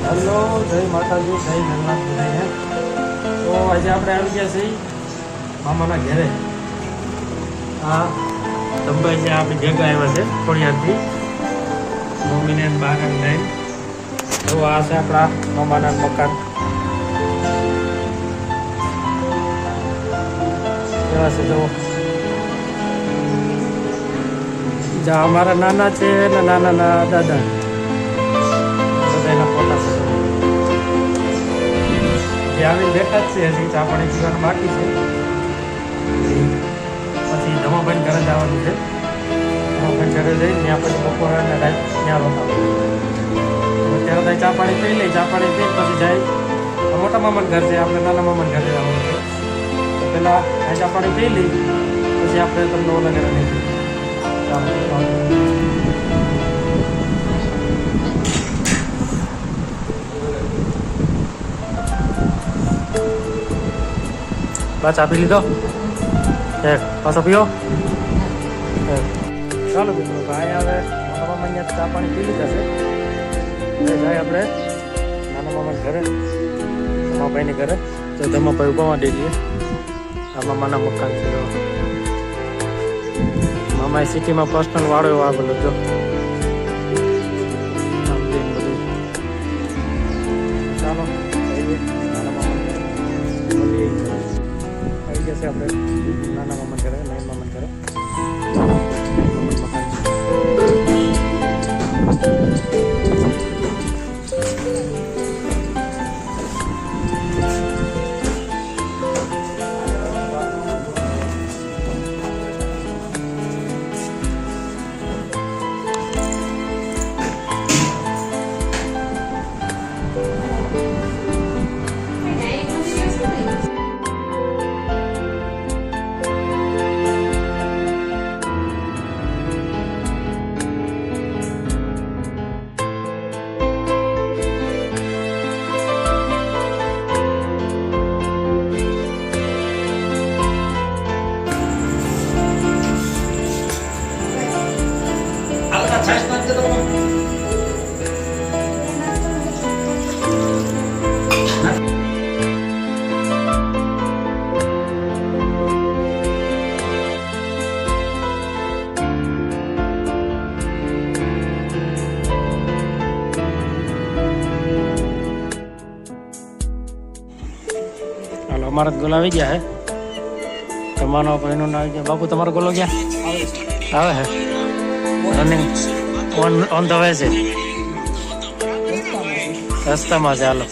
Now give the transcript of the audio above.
Hello, જય માતાજી, જય જગન્નાથ બધાને. તો આજે આપણે આવી ગયા છીએ મામાના ઘરે. હા, ધમભાઈ છે આપણી ભેગા આવ્યા છે ખોડિયારથી, મમ્મીને બાને લઈને. તો આ છે આપણા મામાના મકાન. કેવા છે જો જ્યાં અમારા નાના છે ને નાના દાદા બધાના ફોટા છે. જે આવીને બેઠા જ છે, હજી ચા પાણી પીવાનું બાકી છે. પછી ધમાભાઈ ઘરે જવાનું છે. ધમાભાઈ ઘરે જઈને ત્યાં પછી બપોરે અને રાત ત્યાં રોકાવાનું. અત્યારે ચા પાણી પી લઈ, ચા પાણી પી પછી જાય મોટા મામાનું ઘર છે, આપણે નાના મામાનું ઘરે જવાનું છે. પહેલાં ચા પાણી પી લઈ પછી આપણે તમને ઓલા ઘરે નહીં બસ આપી લીધો પાછો પીઓ. ચાલો મિત્રો, ભાઈ હવે મોટા મામા અહીંયા ચા પાણી પી લીધા છે. જાય આપણે નાના મામા ઘરે, ધમાભાઈની ઘરે. તો ધમાભાઈ ઉભામાં દઈ દઈએ. આ મામાના મકાન છે. મામાએ સિટીમાં પર્સનલ વાળો એવો આવેલો જો બધું. ચાલો નાના મામા આવી જશે આપણે નાના મામા ઘરે, નાના મામા ઘરે. અમારા ગોલ આવી ગયા હે. તમારો ભાઈનું આવી ગયા. બાપુ તમારો ગોલો ગયા આવે હે રનિંગ ઓન ધ વે છે, રસ્તામાં છે. હાલો